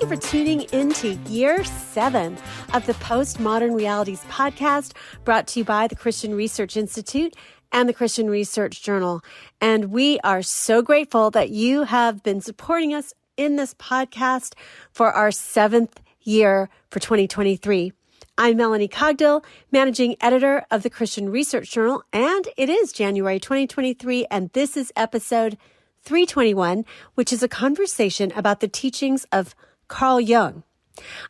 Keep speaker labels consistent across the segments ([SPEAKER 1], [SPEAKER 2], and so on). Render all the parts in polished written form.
[SPEAKER 1] for tuning into Year 7 of the Postmodern Realities podcast, brought to you by the Christian Research Institute and the Christian Research Journal. And we are so grateful that you have been supporting us in this podcast for our 7th year for 2023. I'm Melanie Cogdill, managing editor of the Christian Research Journal, and it is January 2023, and this is episode 321, which is a conversation about the teachings of Carl Jung.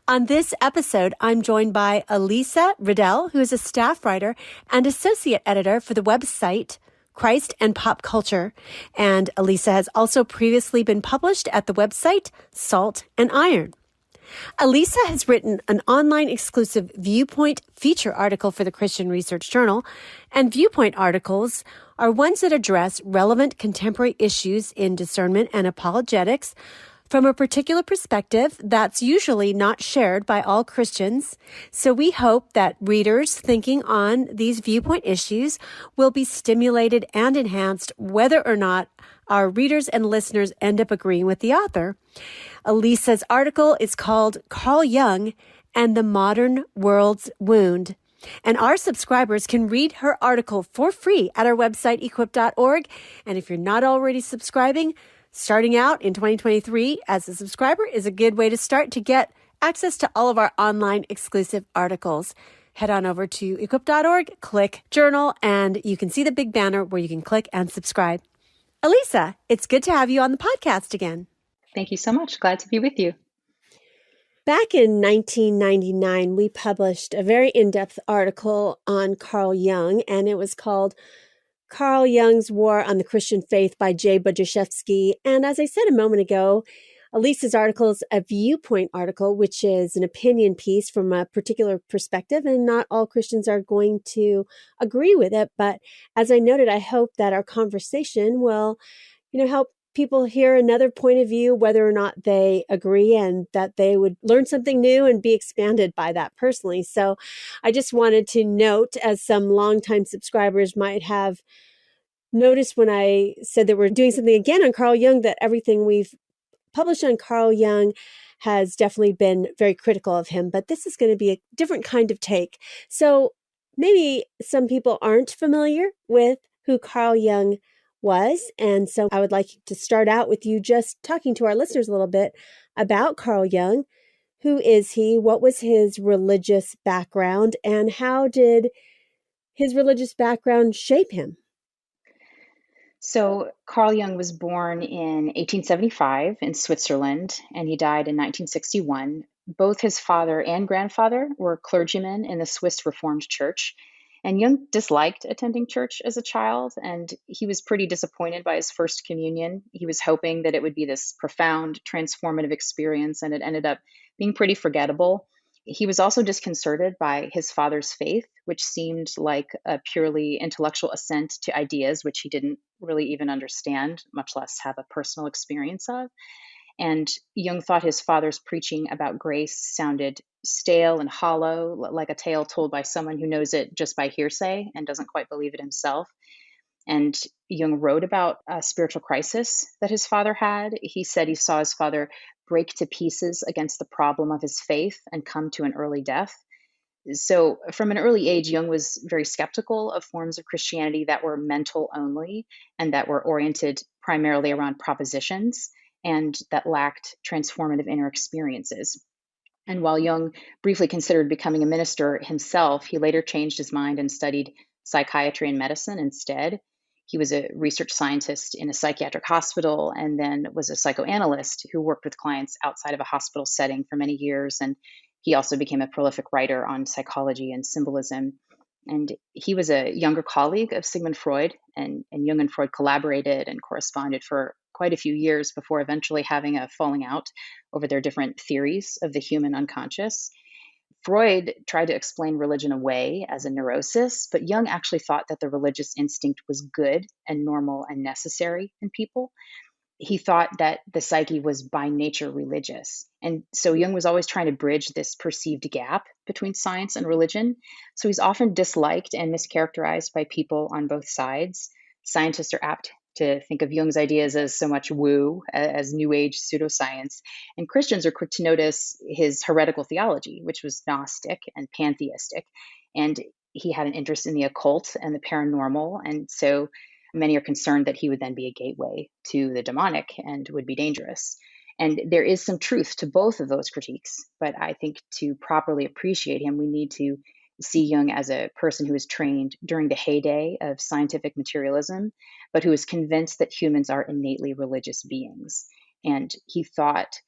[SPEAKER 1] On this episode, I'm joined by Elisa Riddell, who is a staff writer and associate editor for the website Christ and Pop Culture. And Elisa has also previously been published at the website Salt and Iron. Elisa has written an online exclusive Viewpoint feature article for the Christian Research Journal, and Viewpoint articles are ones that address relevant contemporary issues in discernment and apologetics from a particular perspective that's usually not shared by all Christians. So we hope that readers thinking on these viewpoint issues will be stimulated and enhanced whether or not our readers and listeners end up agreeing with the author. Elisa's article is called Carl Jung and the Modern World's Wound. And our subscribers can read her article for free at our website, equip.org. And if you're not already subscribing, starting out in 2023 as a subscriber is a good way to start to get access to all of our online exclusive articles. Head on over to equip.org, click journal, and you can see the big banner where you can click and subscribe. Elisa, it's good to have you on the podcast again.
[SPEAKER 2] Thank you so much. Glad to be with you.
[SPEAKER 1] Back in 1999, we published a very in-depth article on Carl Jung, and it was called Carl Jung's War on the Christian Faith by J. Budziszewski. And as I said a moment ago, Elisa's article is a viewpoint article, which is an opinion piece from a particular perspective, and not all Christians are going to agree with it. But as I noted, I hope that our conversation will, help people hear another point of view, whether or not they agree, and that they would learn something new and be expanded by that personally. So I just wanted to note, as some longtime subscribers might have noticed when I said that we're doing something again on Carl Jung, that everything we've published on Carl Jung has definitely been very critical of him, but this is going to be a different kind of take. So maybe some people aren't familiar with who Carl Jung was, and so I would like to start out with you just talking to our listeners a little bit about Carl Jung. Who is he? What was his religious background? And how did his religious background shape him?
[SPEAKER 2] So Carl Jung was born in 1875 in Switzerland, and he died in 1961. Both his father and grandfather were clergymen in the Swiss Reformed Church. And Jung disliked attending church as a child, and he was pretty disappointed by his first communion. He was hoping that it would be this profound, transformative experience, and it ended up being pretty forgettable. He was also disconcerted by his father's faith, which seemed like a purely intellectual assent to ideas which he didn't really even understand, much less have a personal experience of. And Jung thought his father's preaching about grace sounded stale and hollow, like a tale told by someone who knows it just by hearsay and doesn't quite believe it himself. And Jung wrote about a spiritual crisis that his father had. He said he saw his father break to pieces against the problem of his faith and come to an early death. So from an early age, Jung was very skeptical of forms of Christianity that were mental only and that were oriented primarily around propositions and that lacked transformative inner experiences. And while Jung briefly considered becoming a minister himself, he later changed his mind and studied psychiatry and medicine instead. He was a research scientist in a psychiatric hospital and then was a psychoanalyst who worked with clients outside of a hospital setting for many years. And he also became a prolific writer on psychology and symbolism. And he was a younger colleague of Sigmund Freud, and Jung and Freud collaborated and corresponded for quite a few years before eventually having a falling out over their different theories of the human unconscious. Freud tried to explain religion away as a neurosis, but Jung actually thought that the religious instinct was good and normal and necessary in people. He thought that the psyche was by nature religious. And so Jung was always trying to bridge this perceived gap between science and religion. So he's often disliked and mischaracterized by people on both sides. Scientists are apt to think of Jung's ideas as so much woo, as New Age pseudoscience. And Christians are quick to notice his heretical theology, which was Gnostic and pantheistic. And he had an interest in the occult and the paranormal. And so many are concerned that he would then be a gateway to the demonic and would be dangerous. And there is some truth to both of those critiques. But I think to properly appreciate him, we need to see Jung as a person who was trained during the heyday of scientific materialism, but who was convinced that humans are innately religious beings. And he thought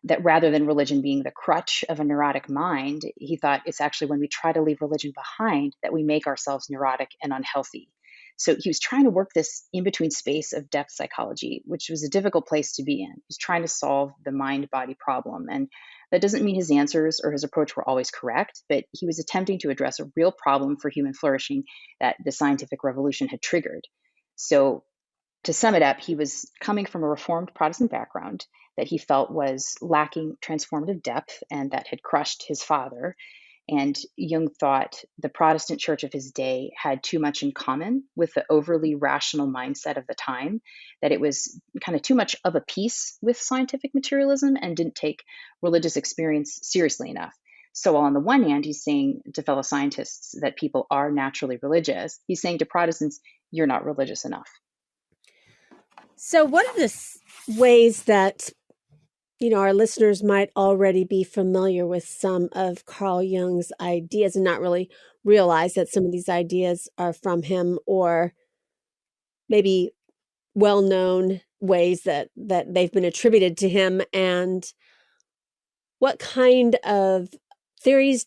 [SPEAKER 2] that rather than religion being the crutch of a neurotic mind, he thought it's actually when we try to leave religion behind that we make ourselves neurotic and unhealthy. So he was trying to work this in-between space of depth psychology, which was a difficult place to be in. He was trying to solve the mind-body problem. And that doesn't mean his answers or his approach were always correct, but he was attempting to address a real problem for human flourishing that the scientific revolution had triggered. So to sum it up, he was coming from a Reformed Protestant background that he felt was lacking transformative depth and that had crushed his father. And Jung thought the Protestant church of his day had too much in common with the overly rational mindset of the time, that it was kind of too much of a piece with scientific materialism and didn't take religious experience seriously enough. So while on the one hand, he's saying to fellow scientists that people are naturally religious, he's saying to Protestants, you're not religious enough.
[SPEAKER 1] So what are the ways that our listeners might already be familiar with some of Carl Jung's ideas and not really realize that some of these ideas are from him, or maybe well-known ways that they've been attributed to him, and what kind of theories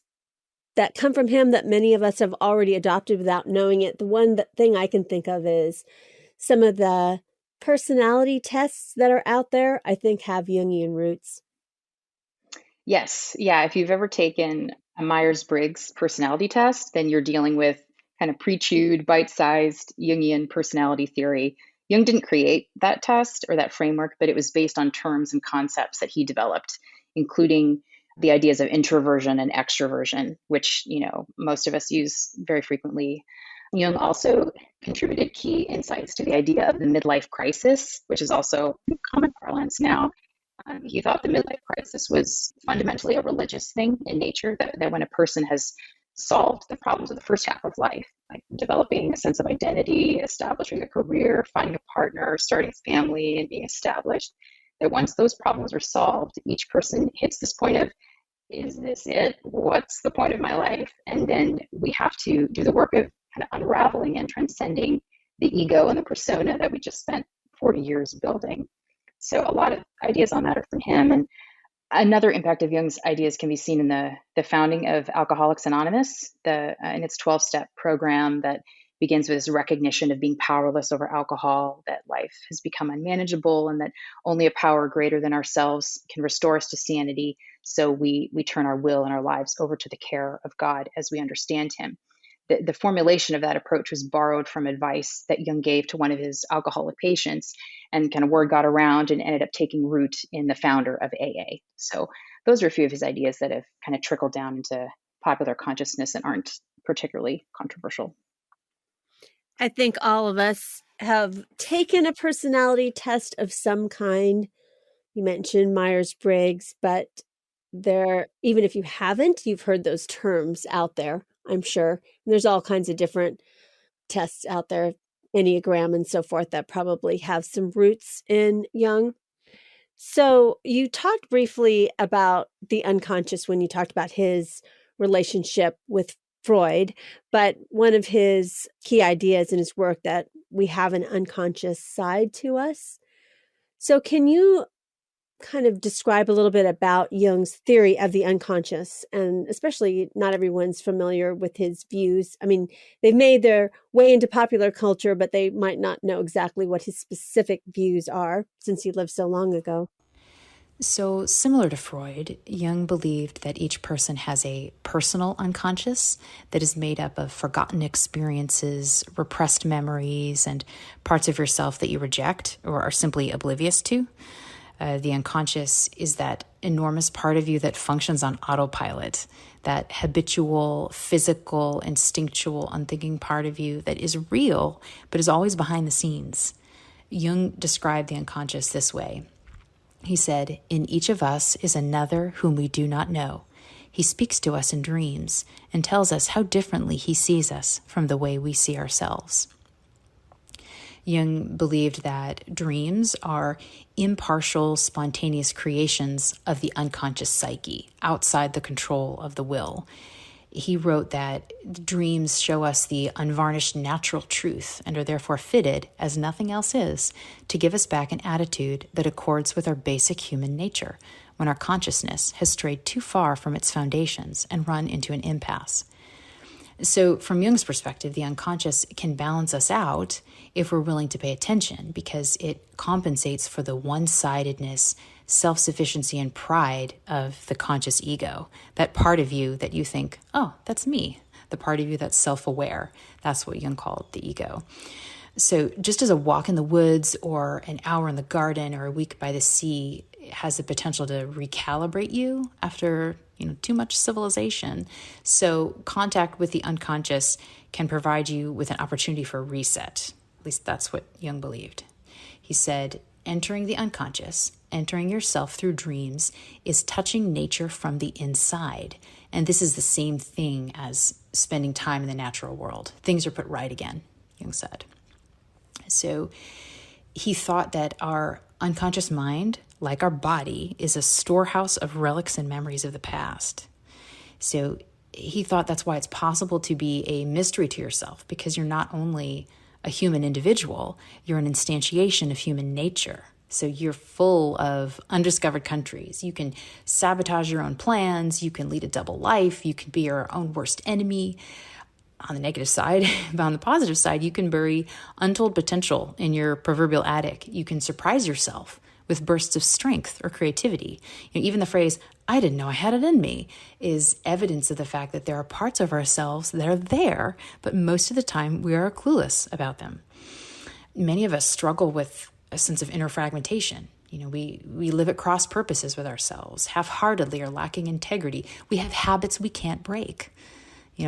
[SPEAKER 1] that come from him that many of us have already adopted without knowing it? The thing I can think of is some of the personality tests that are out there, I think, have Jungian roots.
[SPEAKER 2] Yes. Yeah. If you've ever taken a Myers-Briggs personality test, then you're dealing with kind of pre-chewed, bite-sized Jungian personality theory. Jung didn't create that test or that framework, but it was based on terms and concepts that he developed, including the ideas of introversion and extroversion, which, most of us use very frequently. Jung also contributed key insights to the idea of the midlife crisis, which is also common parlance now. He thought the midlife crisis was fundamentally a religious thing in nature, that when a person has solved the problems of the first half of life, like developing a sense of identity, establishing a career, finding a partner, starting a family, and being established, that once those problems are solved, each person hits this point of, is this it? What's the point of my life? And then we have to do the work of kind of unraveling and transcending the ego and the persona that we just spent 40 years building. So a lot of ideas on that are from him. And another impact of Jung's ideas can be seen in the founding of Alcoholics Anonymous, in its 12-step program that begins with this recognition of being powerless over alcohol, that life has become unmanageable, and that only a power greater than ourselves can restore us to sanity. So we turn our will and our lives over to the care of God as we understand him. The formulation of that approach was borrowed from advice that Jung gave to one of his alcoholic patients, and kind of word got around and ended up taking root in the founder of AA. So those are a few of his ideas that have kind of trickled down into popular consciousness and aren't particularly controversial.
[SPEAKER 1] I think all of us have taken a personality test of some kind. You mentioned Myers-Briggs, but even if you haven't, you've heard those terms out there, I'm sure. And there's all kinds of different tests out there, Enneagram and so forth, that probably have some roots in Jung. So you talked briefly about the unconscious when you talked about his relationship with Freud, but one of his key ideas in his work that we have an unconscious side to us. So can you kind of describe a little bit about Jung's theory of the unconscious? And especially not everyone's familiar with his views. I mean, they've made their way into popular culture, but they might not know exactly what his specific views are since he lived so long ago.
[SPEAKER 3] So, similar to Freud, Jung believed that each person has a personal unconscious that is made up of forgotten experiences, repressed memories, and parts of yourself that you reject or are simply oblivious to. The unconscious is that enormous part of you that functions on autopilot, that habitual, physical, instinctual, unthinking part of you that is real, but is always behind the scenes. Jung described the unconscious this way. He said, "In each of us is another whom we do not know. He speaks to us in dreams and tells us how differently he sees us from the way we see ourselves." Jung believed that dreams are impartial, spontaneous creations of the unconscious psyche, outside the control of the will. He wrote that dreams show us the unvarnished natural truth and are therefore fitted, as nothing else is, to give us back an attitude that accords with our basic human nature when our consciousness has strayed too far from its foundations and run into an impasse. So from Jung's perspective, the unconscious can balance us out if we're willing to pay attention, because it compensates for the one-sidedness, self-sufficiency, and pride of the conscious ego. That part of you that you think, oh, that's me. The part of you that's self-aware. That's what Jung called the ego. So just as a walk in the woods or an hour in the garden or a week by the sea has the potential to recalibrate you after too much civilization, so contact with the unconscious can provide you with an opportunity for a reset. At least that's what Jung believed. He said, entering the unconscious, entering yourself through dreams, is touching nature from the inside. And this is the same thing as spending time in the natural world. Things are put right again, Jung said. So he thought that our unconscious mind, like our body, is a storehouse of relics and memories of the past. So he thought that's why it's possible to be a mystery to yourself, because you're not only a human individual, you're an instantiation of human nature. So you're full of undiscovered countries. You can sabotage your own plans. You can lead a double life. You can be your own worst enemy. On the negative side, but on the positive side, you can bury untold potential in your proverbial attic. You can surprise yourself with bursts of strength or creativity. Even the phrase, "I didn't know I had it in me," is evidence of the fact that there are parts of ourselves that are there, but most of the time we are clueless about them. Many of us struggle with a sense of inner fragmentation. We live at cross purposes with ourselves, half-heartedly or lacking integrity. We have habits we can't break.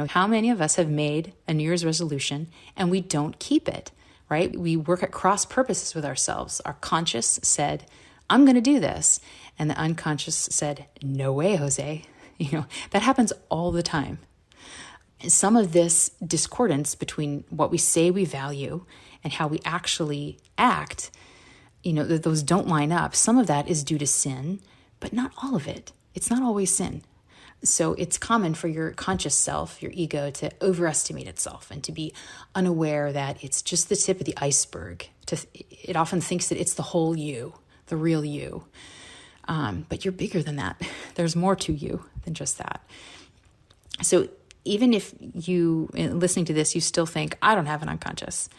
[SPEAKER 3] How many of us have made a New Year's resolution and we don't keep it, right? We work at cross purposes with ourselves. Our conscious said, "I'm going to do this." And the unconscious said, "No way, Jose." That happens all the time. Some of this discordance between what we say we value and how we actually act, that those don't line up. Some of that is due to sin, but not all of it. It's not always sin. So it's common for your conscious self, your ego, to overestimate itself and to be unaware that it's just the tip of the iceberg. It often thinks that it's the whole you, the real you. But you're bigger than that. There's more to you than just that. So even if you, listening to this, you still think, "I don't have an unconscious,"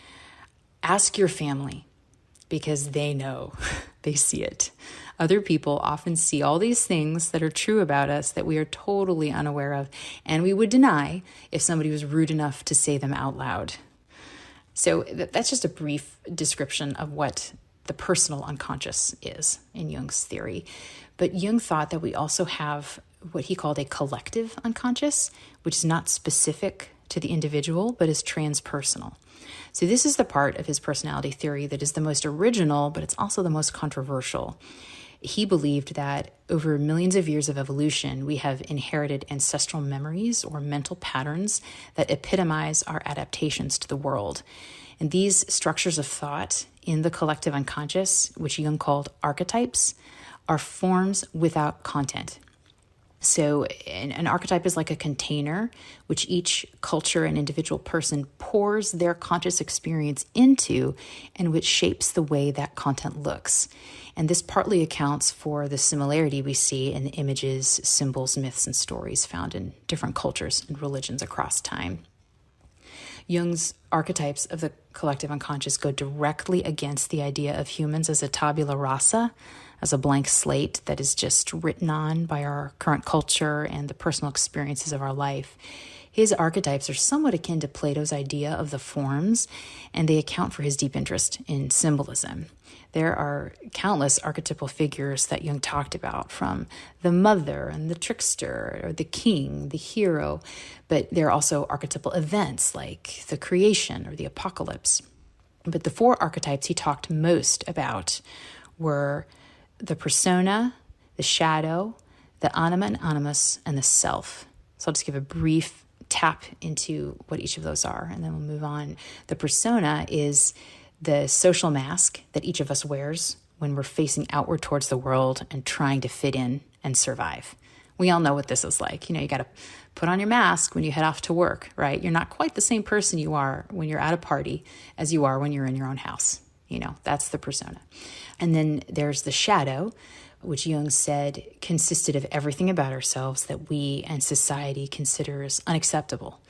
[SPEAKER 3] ask your family, because they know, they see it. Other people often see all these things that are true about us that we are totally unaware of, and we would deny if somebody was rude enough to say them out loud. So that's just a brief description of what the personal unconscious is in Jung's theory. But Jung thought that we also have what he called a collective unconscious, which is not specific to the individual, but is transpersonal. So this is the part of his personality theory that is the most original, but it's also the most controversial. He believed that over millions of years of evolution, we have inherited ancestral memories or mental patterns that epitomize our adaptations to the world. And these structures of thought in the collective unconscious, which Jung called archetypes, are forms without content. So an archetype is like a container which each culture and individual person pours their conscious experience into and which shapes the way that content looks. And this partly accounts for the similarity we see in the images, symbols, myths, and stories found in different cultures and religions across time. Jung's archetypes of the collective unconscious go directly against the idea of humans as a tabula rasa, as a blank slate that is just written on by our current culture and the personal experiences of our life. His archetypes are somewhat akin to Plato's idea of the forms, and they account for his deep interest in symbolism. There are countless archetypal figures that Jung talked about, from the mother and the trickster, or the king, the hero, but there are also archetypal events like the creation or the apocalypse. But the four archetypes he talked most about were the persona, the shadow, the anima and animus, and the self. So I'll just give a brief tap into what each of those are, and then we'll move on. The persona is the social mask that each of us wears when we're facing outward towards the world and trying to fit in and survive. We all know what this is like. You got to put on your mask when you head off to work, right? You're not quite the same person you are when you're at a party as you are when you're in your own house. That's the persona. And then there's the shadow, which Jung said consisted of everything about ourselves that we and society considers unacceptable.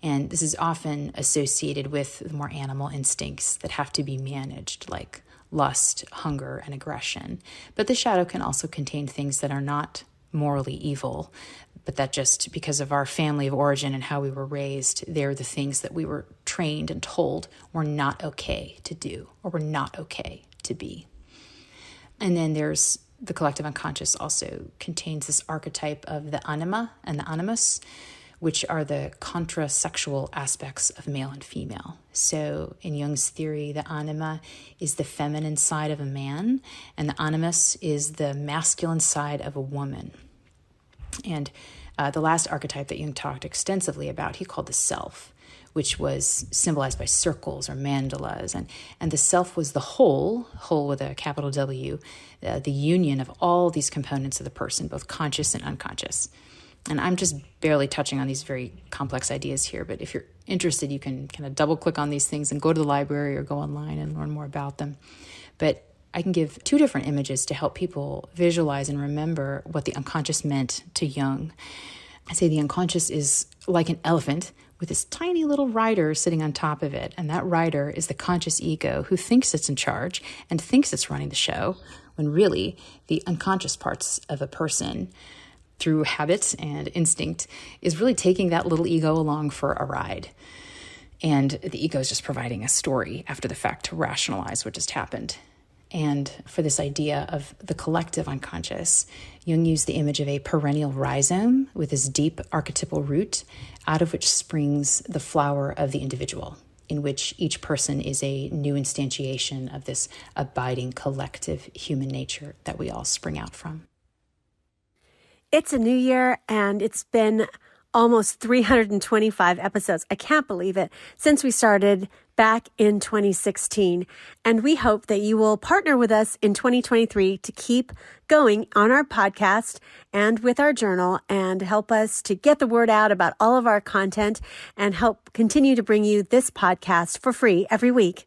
[SPEAKER 3] And this is often associated with more animal instincts that have to be managed, like lust, hunger, and aggression. But the shadow can also contain things that are not morally evil, but that just because of our family of origin and how we were raised, they're the things that we were trained and told were not okay to do or were not okay to be. And then there's the collective unconscious also contains this archetype of the anima and the animus, which are the contra-sexual aspects of male and female. So in Jung's theory, the anima is the feminine side of a man, and the animus is the masculine side of a woman. And the last archetype that Jung talked extensively about, he called the self, which was symbolized by circles or mandalas. And the self was the whole with a capital W, the union of all these components of the person, both conscious and unconscious. And I'm just barely touching on these very complex ideas here, but if you're interested, you can kind of double click on these things and go to the library or go online and learn more about them. But I can give two different images to help people visualize and remember what the unconscious meant to Jung. I say the unconscious is like an elephant with this tiny little rider sitting on top of it. And that rider is the conscious ego who thinks it's in charge and thinks it's running the show, when really the unconscious parts of a person, through habits and instinct, is really taking that little ego along for a ride. And the ego is just providing a story after the fact to rationalize what just happened. And for this idea of the collective unconscious, Jung used the image of a perennial rhizome with this deep archetypal root, out of which springs the flower of the individual, in which each person is a new instantiation of this abiding collective human nature that we all spring out from.
[SPEAKER 1] It's a new year, and it's been almost 325 episodes. I can't believe it, since we started back in 2016. And we hope that you will partner with us in 2023 to keep going on our podcast and with our journal, and help us to get the word out about all of our content and help continue to bring you this podcast for free every week.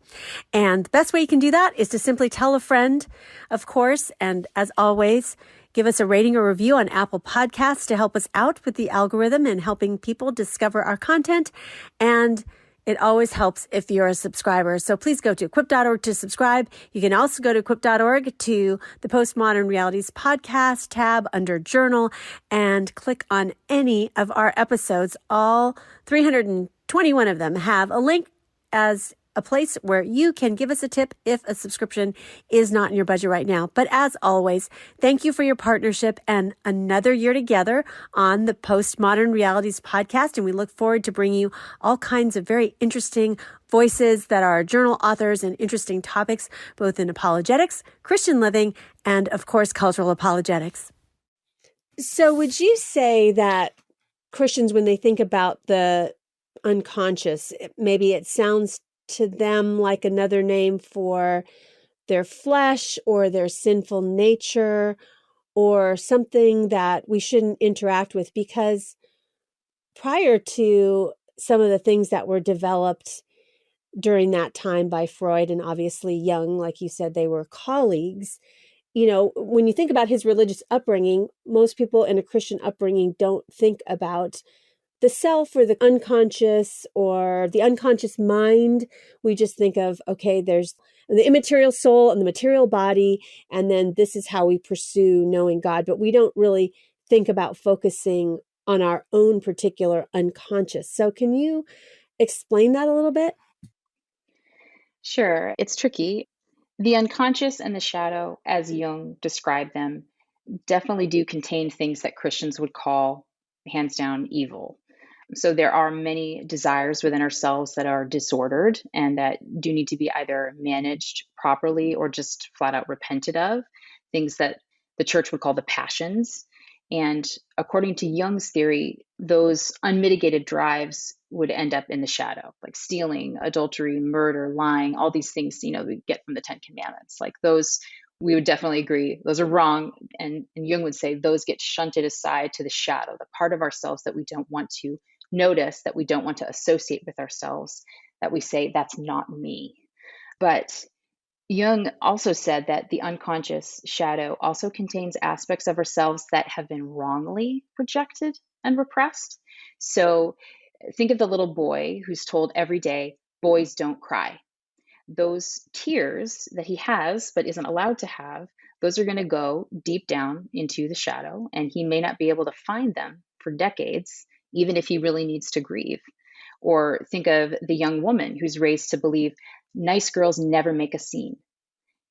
[SPEAKER 1] And the best way you can do that is to simply tell a friend, of course, and as always, give us a rating or review on Apple Podcasts to help us out with the algorithm and helping people discover our content. And it always helps if you're a subscriber. So please go to equip.org to subscribe. You can also go to equip.org to the Postmodern Realities podcast tab under journal and click on any of our episodes. All 321 of them have a link as a place where you can give us a tip if a subscription is not in your budget right now. But as always, thank you for your partnership and another year together on the Postmodern Realities podcast. And we look forward to bringing you all kinds of very interesting voices that are journal authors and interesting topics, both in apologetics, Christian living, and of course, cultural apologetics. So would you say that Christians, when they think about the unconscious, maybe it sounds to them like another name for their flesh or their sinful nature, or something that we shouldn't interact with? Because prior to some of the things that were developed during that time by Freud and obviously Jung, like you said, they were colleagues. When you think about his religious upbringing, most people in a Christian upbringing don't think about the self or the unconscious or the unconscious mind. We just think of, okay, there's the immaterial soul and the material body, and then this is how we pursue knowing God. But we don't really think about focusing on our own particular unconscious. So can you explain that a little bit?
[SPEAKER 2] Sure, it's tricky. The unconscious and the shadow, as Jung described them, definitely do contain things that Christians would call hands down evil. So there are many desires within ourselves that are disordered and that do need to be either managed properly or just flat out repented of, things that the church would call the passions. And according to Jung's theory, those unmitigated drives would end up in the shadow, like stealing, adultery, murder, lying, all these things, we get from the Ten Commandments. Like those, we would definitely agree, those are wrong. And Jung would say those get shunted aside to the shadow, the part of ourselves that we don't want to notice, that we don't want to associate with ourselves, that we say, that's not me. But Jung also said that the unconscious shadow also contains aspects of ourselves that have been wrongly rejected and repressed. So think of the little boy who's told every day, boys don't cry. Those tears that he has but isn't allowed to have, those are going to go deep down into the shadow, and he may not be able to find them for decades, even if he really needs to grieve. Or think of the young woman who's raised to believe nice girls never make a scene.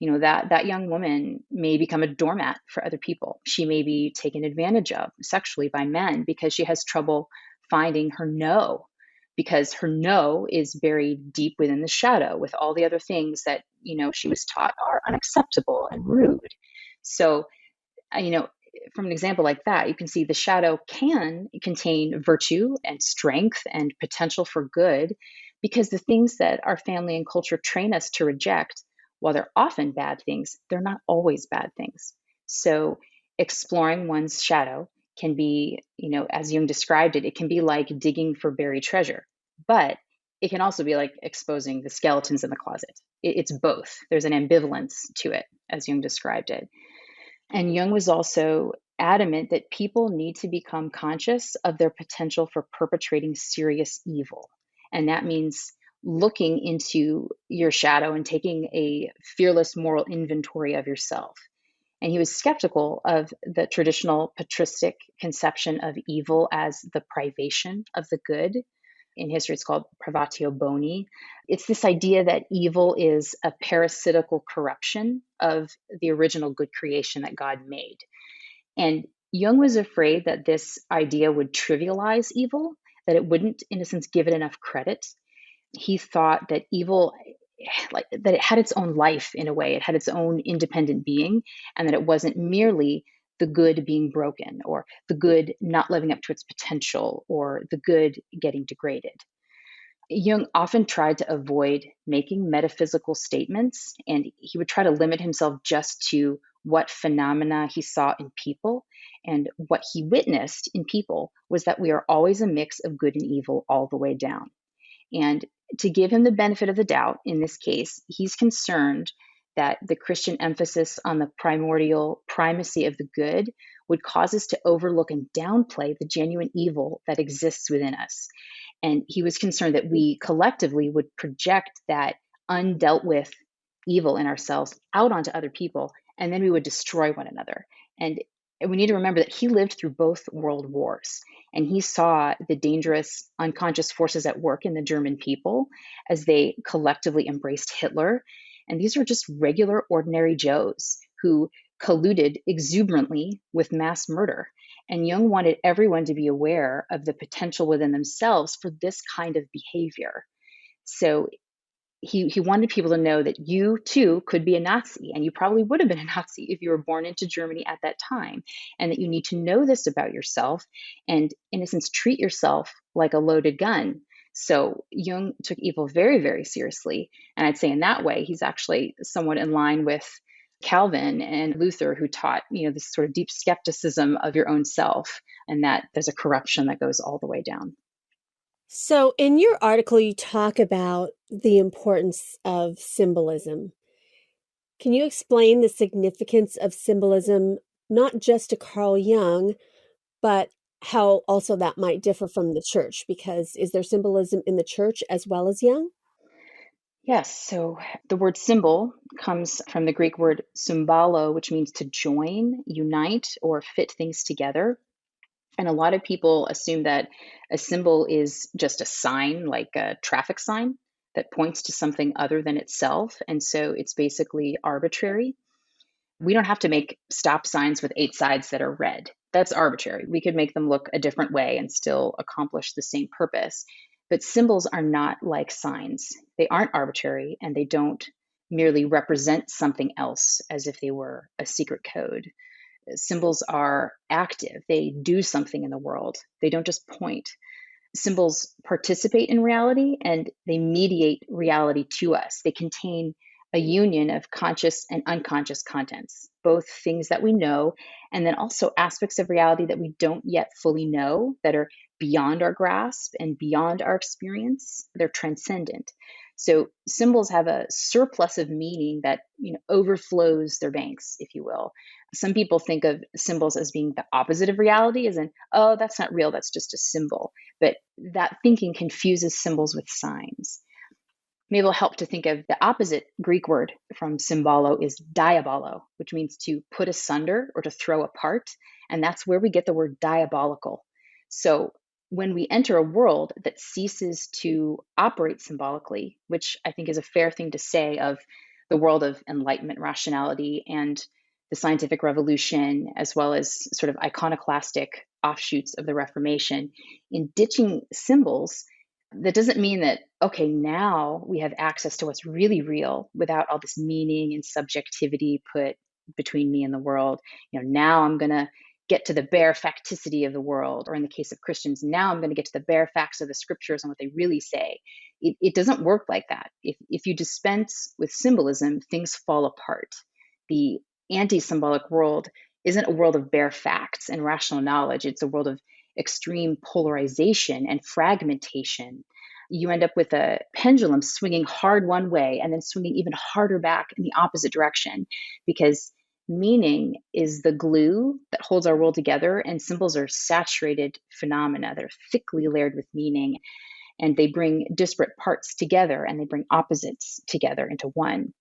[SPEAKER 2] That young woman may become a doormat for other people. She may be taken advantage of sexually by men because she has trouble finding her no, because her no is buried deep within the shadow with all the other things that, she was taught are unacceptable and rude. So, from an example like that, you can see the shadow can contain virtue and strength and potential for good, because the things that our family and culture train us to reject, while they're often bad things, they're not always bad things. So exploring one's shadow can be, as Jung described it, it can be like digging for buried treasure, but it can also be like exposing the skeletons in the closet. It's both. There's an ambivalence to it, as Jung described it. And Jung was also adamant that people need to become conscious of their potential for perpetrating serious evil. And that means looking into your shadow and taking a fearless moral inventory of yourself. And he was skeptical of the traditional patristic conception of evil as the privation of the good. In history, it's called privatio boni. It's this idea that evil is a parasitical corruption of the original good creation that God made. And Jung was afraid that this idea would trivialize evil, that it wouldn't, in a sense, give it enough credit. He thought that evil, that it had its own life in a way, it had its own independent being, and that it wasn't merely the good being broken, or the good not living up to its potential, or the good getting degraded. Jung often tried to avoid making metaphysical statements, and he would try to limit himself just to what phenomena he saw in people. And what he witnessed in people was that we are always a mix of good and evil all the way down. And to give him the benefit of the doubt, in this case, he's concerned that the Christian emphasis on the primordial primacy of the good would cause us to overlook and downplay the genuine evil that exists within us. And he was concerned that we collectively would project that undealt with evil in ourselves out onto other people, and then we would destroy one another. And we need to remember that he lived through both world wars, and he saw the dangerous unconscious forces at work in the German people as they collectively embraced Hitler. And these are just regular, ordinary Joes who colluded exuberantly with mass murder. And Jung wanted everyone to be aware of the potential within themselves for this kind of behavior. So he wanted people to know that you too could be a Nazi, and you probably would have been a Nazi if you were born into Germany at that time, and that you need to know this about yourself and, in a sense, treat yourself like a loaded gun. So Jung took evil very, very seriously. And I'd say in that way, he's actually somewhat in line with Calvin and Luther, who taught, this sort of deep skepticism of your own self, and that there's a corruption that goes all the way down.
[SPEAKER 1] So in your article, you talk about the importance of symbolism. Can you explain the significance of symbolism, not just to Carl Jung, but how also that might differ from the church? Because is there symbolism in the church as well as Jung?
[SPEAKER 2] Yes, so the word symbol comes from the Greek word symbolo, which means to join, unite, or fit things together. And a lot of people assume that a symbol is just a sign, like a traffic sign, that points to something other than itself. And so it's basically arbitrary. We don't have to make stop signs with 8 sides that are red. That's arbitrary. We could make them look a different way and still accomplish the same purpose. But symbols are not like signs. They aren't arbitrary, and they don't merely represent something else as if they were a secret code. Symbols are active. They do something in the world. They don't just point. Symbols participate in reality and they mediate reality to us. They contain a union of conscious and unconscious contents, both things that we know and then also aspects of reality that we don't yet fully know, that are beyond our grasp and beyond our experience. They're transcendent. So symbols have a surplus of meaning that, overflows their banks, if you will. Some people think of symbols as being the opposite of reality, as in, oh, that's not real, that's just a symbol. But that thinking confuses symbols with signs. Maybe it'll help to think of the opposite Greek word from symbolo is diabolo, which means to put asunder or to throw apart. And that's where we get the word diabolical. So when we enter a world that ceases to operate symbolically, which I think is a fair thing to say of the world of Enlightenment rationality and the scientific revolution, as well as sort of iconoclastic offshoots of the Reformation, in ditching symbols, that doesn't mean that, okay, now we have access to what's really real without all this meaning and subjectivity put between me and the world. Now I'm going to get to the bare facticity of the world, or in the case of Christians, now I'm going to get to the bare facts of the scriptures and what they really say. It doesn't work like that. If you dispense with symbolism, things fall apart. The anti-symbolic world isn't a world of bare facts and rational knowledge. It's a world of extreme polarization and fragmentation. You end up with a pendulum swinging hard one way and then swinging even harder back in the opposite direction, because meaning is the glue that holds our world together, and symbols are saturated phenomena. They're thickly layered with meaning, and they bring disparate parts together and they bring opposites together into one.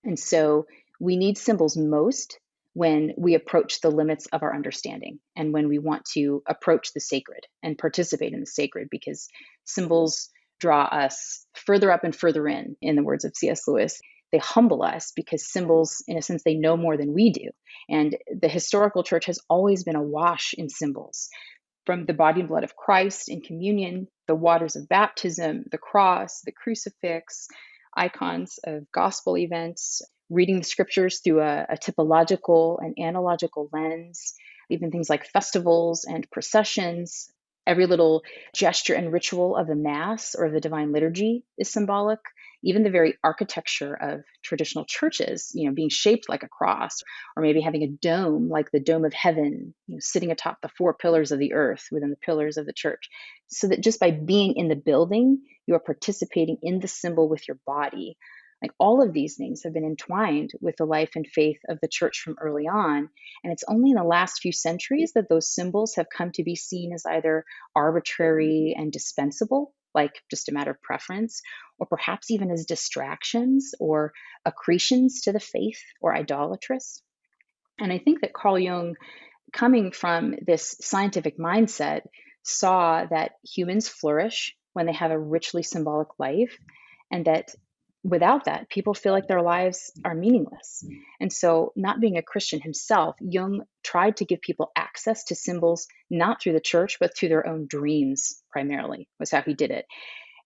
[SPEAKER 2] And so we need symbols most when we approach the limits of our understanding and when we want to approach the sacred and participate in the sacred, because symbols draw us further up and further in the words of C.S. Lewis. They humble us because symbols, in a sense, they know more than we do. And the historical church has always been awash in symbols, from the body and blood of Christ in communion, the waters of baptism, the cross, the crucifix, icons of gospel events, reading the scriptures through a typological and analogical lens, even things like festivals and processions. Every little gesture and ritual of the Mass or the Divine Liturgy is symbolic. Even the very architecture of traditional churches, being shaped like a cross, or maybe having a dome like the dome of heaven, sitting atop the 4 pillars of the earth within the pillars of the church. So that just by being in the building, you are participating in the symbol with your body. Like, all of these things have been entwined with the life and faith of the church from early on. And it's only in the last few centuries that those symbols have come to be seen as either arbitrary and dispensable, like just a matter of preference, or perhaps even as distractions or accretions to the faith, or idolatrous. And I think that Carl Jung, coming from this scientific mindset, saw that humans flourish when they have a richly symbolic life, and that without that, people feel like their lives are meaningless. And so, not being a Christian himself, Jung tried to give people access to symbols, not through the church, but through their own dreams, primarily, was how he did it.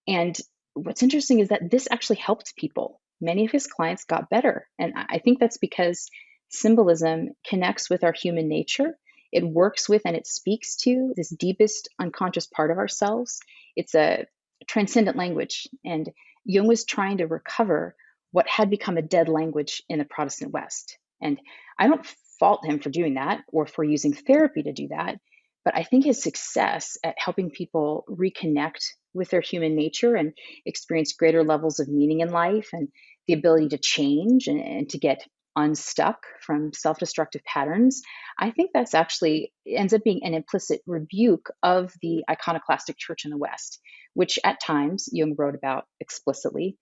[SPEAKER 2] And what's interesting is that this actually helped people. Many of his clients got better. And I think that's because symbolism connects with our human nature. It works with and it speaks to this deepest unconscious part of ourselves. It's a transcendent language. And Jung was trying to recover what had become a dead language in the Protestant West. And I don't fault him for doing that or for using therapy to do that. But I think his success at helping people reconnect with their human nature and experience greater levels of meaning in life and the ability to change and to get unstuck from self-destructive patterns, I think that's actually ends up being an implicit rebuke of the iconoclastic church in the West, which at times Jung wrote about explicitly.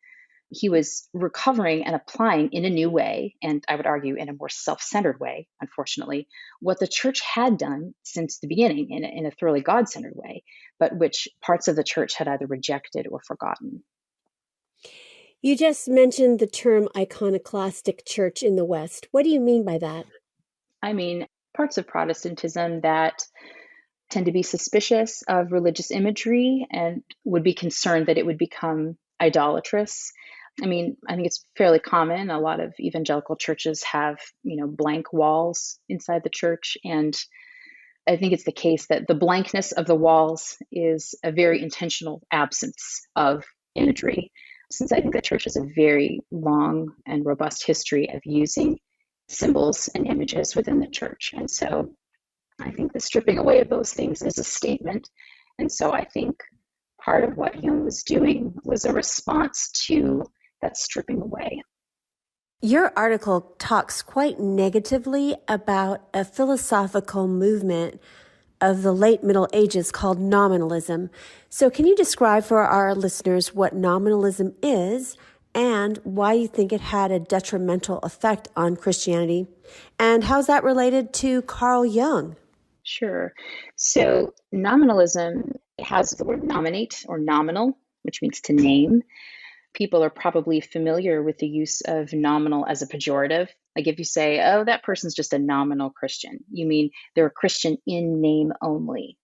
[SPEAKER 2] He was recovering and applying in a new way, and I would argue in a more self-centered way, unfortunately, what the church had done since the beginning in a thoroughly God-centered way, but which parts of the church had either rejected or forgotten.
[SPEAKER 1] You just mentioned the term iconoclastic church in the West. What do you mean by that?
[SPEAKER 2] I mean, parts of Protestantism that tend to be suspicious of religious imagery and would be concerned that it would become idolatrous. I mean, I think it's fairly common. A lot of evangelical churches have, blank walls inside the church. And I think it's the case that the blankness of the walls is a very intentional absence of imagery, since I think the church has a very long and robust history of using symbols and images within the church. And so I think the stripping away of those things is a statement. And so I think part of what Jung was doing was a response to that stripping away.
[SPEAKER 1] Your article talks quite negatively about a philosophical movement of the late Middle Ages called Nominalism. So can you describe for our listeners what Nominalism is and why you think it had a detrimental effect on Christianity? And how's that related to Carl Jung?
[SPEAKER 2] Sure. So nominalism has the word nominate or nominal, which means to name. People are probably familiar with the use of nominal as a pejorative. Like if you say, oh, that person's just a nominal Christian, you mean they're a Christian in name only.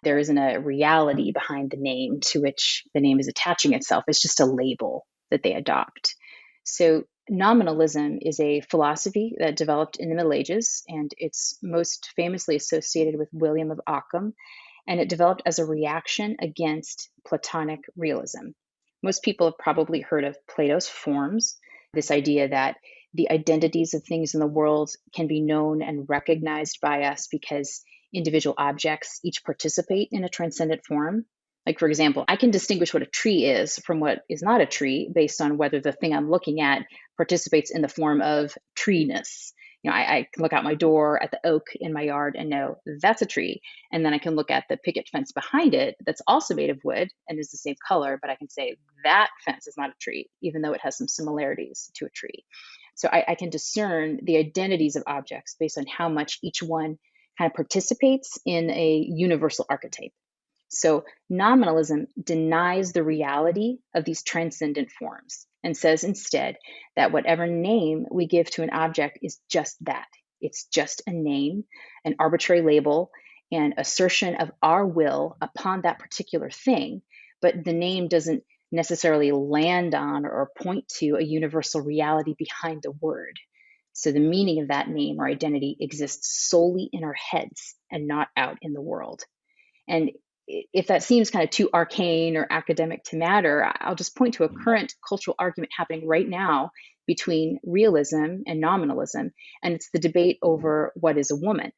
[SPEAKER 2] There isn't a reality behind the name to which the name is attaching itself. It's just a label that they adopt. So nominalism is a philosophy that developed in the Middle Ages, and it's most famously associated with William of Ockham, and it developed as a reaction against Platonic realism. Most people have probably heard of Plato's forms, this idea that the identities of things in the world can be known and recognized by us because individual objects each participate in a transcendent form. Like, for example, I can distinguish what a tree is from what is not a tree based on whether the thing I'm looking at participates in the form of treeness. I can look out my door at the oak in my yard and know that's a tree. And then I can look at the picket fence behind it that's also made of wood and is the same color, but I can say that fence is not a tree, even though it has some similarities to a tree. So I can discern the identities of objects based on how much each one kind of participates in a universal archetype. So nominalism denies the reality of these transcendent forms and says instead that whatever name we give to an object is just that. It's just a name, an arbitrary label, and assertion of our will upon that particular thing, but the name doesn't necessarily land on or point to a universal reality behind the word. So the meaning of that name or identity exists solely in our heads and not out in the world. And if that seems kind of too arcane or academic to matter, I'll just point to a current cultural argument happening right now between realism and nominalism. And it's the debate over what is a woman.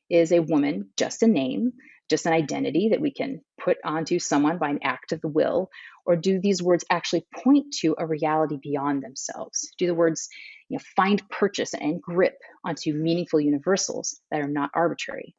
[SPEAKER 2] Is a woman just a name, just an identity that we can put onto someone by an act of the will? Or do these words actually point to a reality beyond themselves? Do the words find purchase and grip onto meaningful universals that are not arbitrary?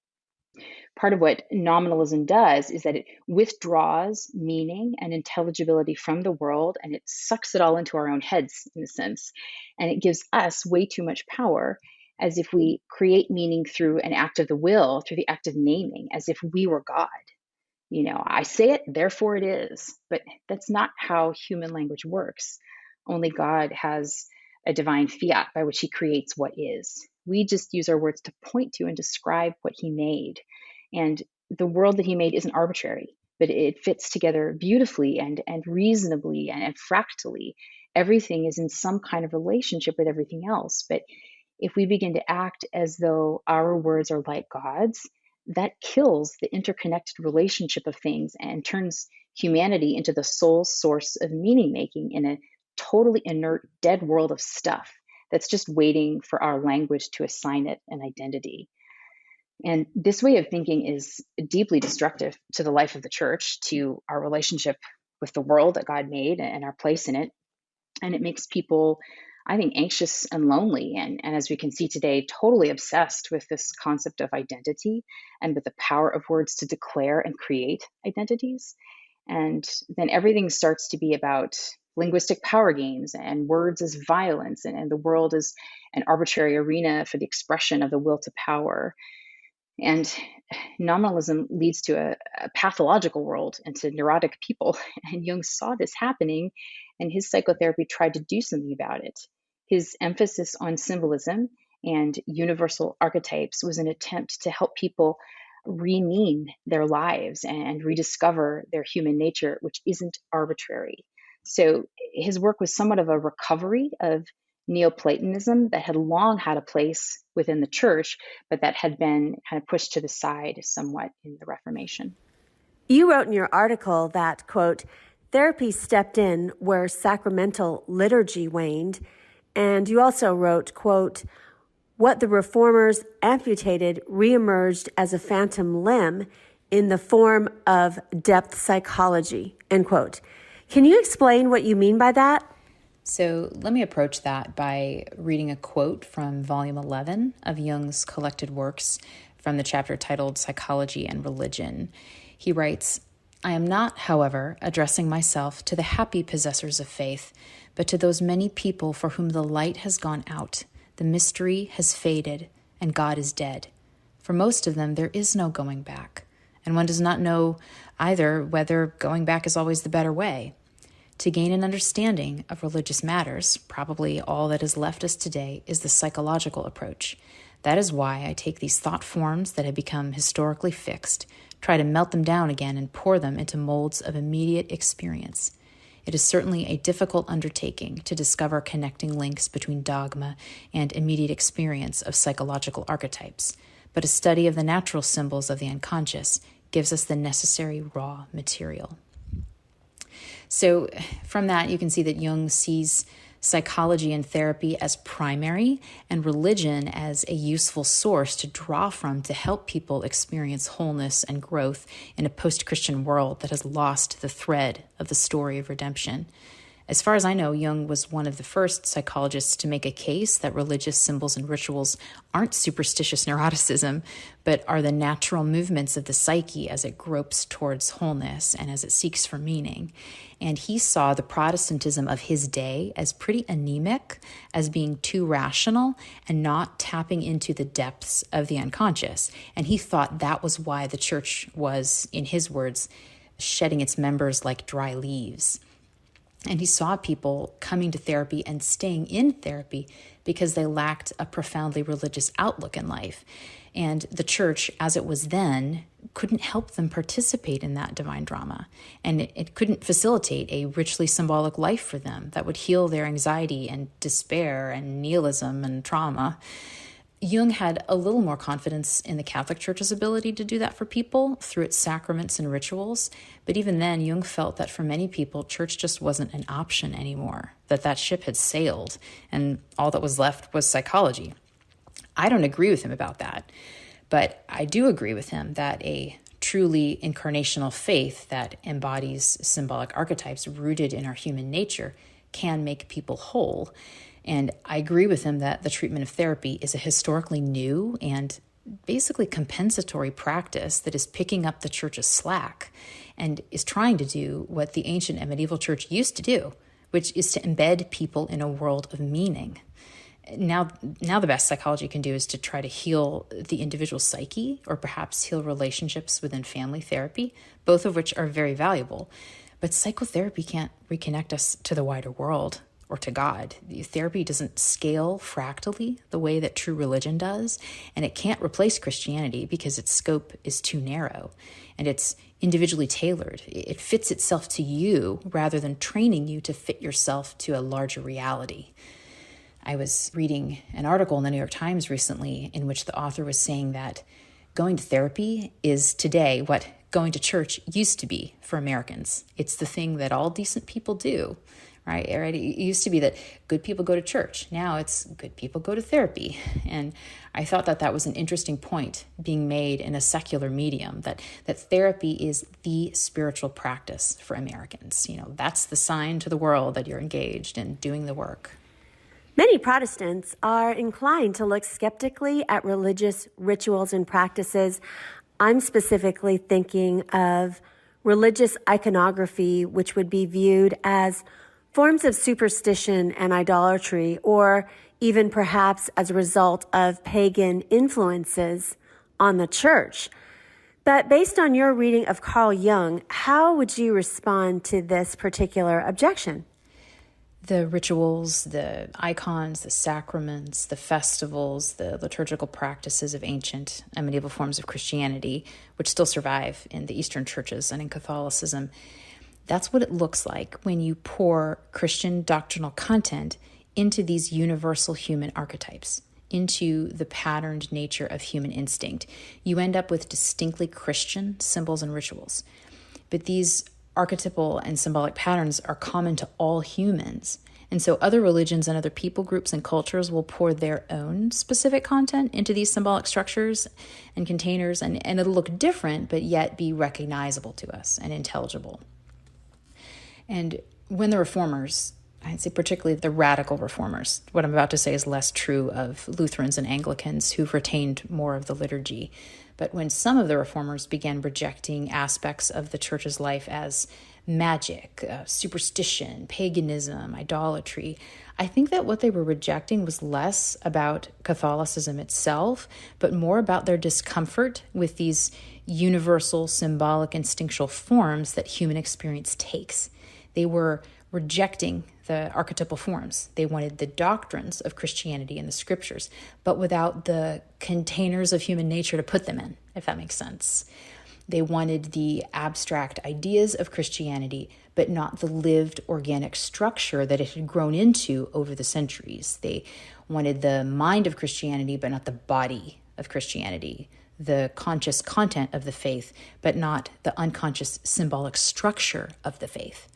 [SPEAKER 2] Part of what nominalism does is that it withdraws meaning and intelligibility from the world and it sucks it all into our own heads, in a sense. And it gives us way too much power, as if we create meaning through an act of the will, through the act of naming, as if we were God. I say it, therefore it is. But that's not how human language works. Only God has a divine fiat by which he creates what is. We just use our words to point to and describe what he made. And the world that he made isn't arbitrary, but it fits together beautifully and reasonably and fractally. Everything is in some kind of relationship with everything else. But if we begin to act as though our words are like God's, that kills the interconnected relationship of things and turns humanity into the sole source of meaning making in a totally inert, dead world of stuff that's just waiting for our language to assign it an identity. And this way of thinking is deeply destructive to the life of the church, to our relationship with the world that God made and our place in it. And it makes people, I think, anxious and lonely. And as we can see today, totally obsessed with this concept of identity and with the power of words to declare and create identities. And then everything starts to be about linguistic power games and words as violence, and the world as an arbitrary arena for the expression of the will to power. And nominalism leads to a pathological world and to neurotic people. And Jung saw this happening, and his psychotherapy tried to do something about it. His emphasis on symbolism and universal archetypes was an attempt to help people re-mean their lives and rediscover their human nature, which isn't arbitrary. So his work was somewhat of a recovery of Neoplatonism that had long had a place within the church, but that had been kind of pushed to the side somewhat in the Reformation.
[SPEAKER 1] You wrote in your article that, quote, therapy stepped in where sacramental liturgy waned. And you also wrote, quote, what the reformers amputated reemerged as a phantom limb in the form of depth psychology, end quote. Can you explain what you mean by that?
[SPEAKER 3] So let me approach that by reading a quote from volume 11 of Jung's collected works from the chapter titled Psychology and Religion. He writes, I am not, however, addressing myself to the happy possessors of faith, but to those many people for whom the light has gone out, the mystery has faded, and God is dead. For most of them, there is no going back, and one does not know either whether going back is always the better way. To gain an understanding of religious matters, probably all that is left us today is the psychological approach. That is why I take these thought forms that have become historically fixed, try to melt them down again and pour them into molds of immediate experience. It is certainly a difficult undertaking to discover connecting links between dogma and immediate experience of psychological archetypes, but a study of the natural symbols of the unconscious gives us the necessary raw material. So from that, you can see that Jung sees psychology and therapy as primary and religion as a useful source to draw from to help people experience wholeness and growth in a post-Christian world that has lost the thread of the story of redemption. As far as I know, Jung was one of the first psychologists to make a case that religious symbols and rituals aren't superstitious neuroticism, but are the natural movements of the psyche as it gropes towards wholeness and as it seeks for meaning. And he saw the Protestantism of his day as pretty anemic, as being too rational and not tapping into the depths of the unconscious. And he thought that was why the church was, in his words, shedding its members like dry leaves. And he saw people coming to therapy and staying in therapy because they lacked a profoundly religious outlook in life. And the church, as it was then, couldn't help them participate in that divine drama. And it couldn't facilitate a richly symbolic life for them that would heal their anxiety and despair and nihilism and trauma. Jung had a little more confidence in the Catholic Church's ability to do that for people through its sacraments and rituals. But even then, Jung felt that for many people, church just wasn't an option anymore, that ship had sailed, and all that was left was psychology. I don't agree with him about that, but I do agree with him that a truly incarnational faith that embodies symbolic archetypes rooted in our human nature can make people whole. And I agree with him that the treatment of therapy is a historically new and basically compensatory practice that is picking up the church's slack and is trying to do what the ancient and medieval church used to do, which is to embed people in a world of meaning. Now the best psychology can do is to try to heal the individual psyche or perhaps heal relationships within family therapy, both of which are very valuable. But psychotherapy can't reconnect us to the wider world or to God. Therapy doesn't scale fractally the way that true religion does, and it can't replace Christianity because its scope is too narrow and it's individually tailored. It fits itself to you rather than training you to fit yourself to a larger reality. I was reading an article in the New York Times recently in which the author was saying that going to therapy is today what going to church used to be for Americans. It's the thing that all decent people do, right? It used to be that good people go to church. Now it's good people go to therapy. And I thought that was an interesting point being made in a secular medium, that therapy is the spiritual practice for Americans. That's the sign to the world that you're engaged in doing the work.
[SPEAKER 1] Many Protestants are inclined to look skeptically at religious rituals and practices. I'm specifically thinking of religious iconography, which would be viewed as forms of superstition and idolatry, or even perhaps as a result of pagan influences on the church. But based on your reading of Carl Jung, how would you respond to this particular objection?
[SPEAKER 3] The rituals, the icons, the sacraments, the festivals, the liturgical practices of ancient and medieval forms of Christianity, which still survive in the Eastern churches and in Catholicism, that's what it looks like when you pour Christian doctrinal content into these universal human archetypes, into the patterned nature of human instinct. You end up with distinctly Christian symbols and rituals. But these archetypal and symbolic patterns are common to all humans. And so other religions and other people groups and cultures will pour their own specific content into these symbolic structures and containers, and it'll look different, but yet be recognizable to us and intelligible. And when the reformers, I'd say particularly the radical reformers, what I'm about to say is less true of Lutherans and Anglicans who've retained more of the liturgy. But when some of the reformers began rejecting aspects of the church's life as magic, superstition, paganism, idolatry, I think that what they were rejecting was less about Catholicism itself, but more about their discomfort with these universal, symbolic, instinctual forms that human experience takes. They were rejecting the archetypal forms. They wanted the doctrines of Christianity and the scriptures, but without the containers of human nature to put them in, if that makes sense. They wanted the abstract ideas of Christianity, but not the lived organic structure that it had grown into over the centuries. They wanted the mind of Christianity, but not the body of Christianity, the conscious content of the faith, but not the unconscious symbolic structure of the faith.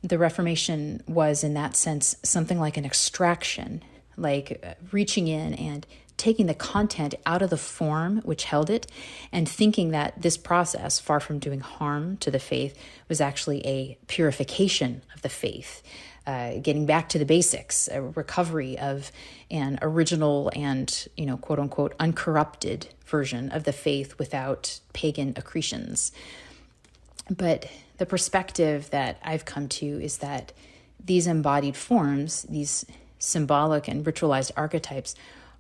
[SPEAKER 3] The Reformation was, in that sense, something like an extraction, like reaching in and taking the content out of the form which held it and thinking that this process, far from doing harm to the faith, was actually a purification of the faith, getting back to the basics, a recovery of an original and, quote unquote, uncorrupted version of the faith without pagan accretions. But the perspective that I've come to is that these embodied forms, these symbolic and ritualized archetypes,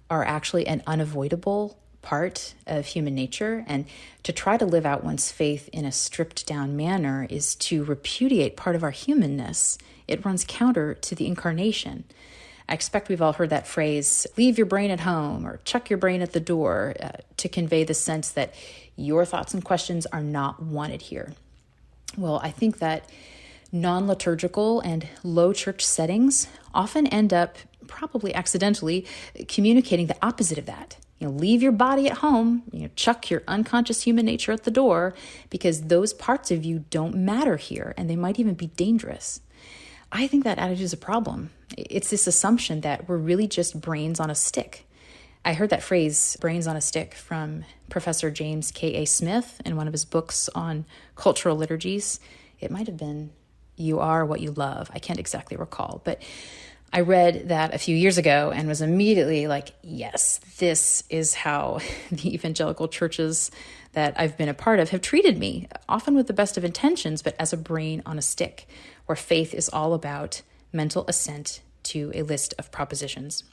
[SPEAKER 3] are actually an unavoidable part of human nature. And to try to live out one's faith in a stripped down manner is to repudiate part of our humanness. It runs counter to the incarnation. I expect we've all heard that phrase, leave your brain at home or chuck your brain at the door, to convey the sense that your thoughts and questions are not wanted here. Well, I think that non-liturgical and low church settings often end up, probably accidentally, communicating the opposite of that. Leave your body at home, chuck your unconscious human nature at the door, because those parts of you don't matter here, and they might even be dangerous. I think that attitude is a problem. It's this assumption that we're really just brains on a stick. I heard that phrase, brains on a stick, from Professor James K.A. Smith in one of his books on cultural liturgies. It might have been You Are What You Love. I can't exactly recall, but I read that a few years ago and was immediately like, yes, this is how the evangelical churches that I've been a part of have treated me, often with the best of intentions, but as a brain on a stick, where faith is all about mental assent to a list of propositions.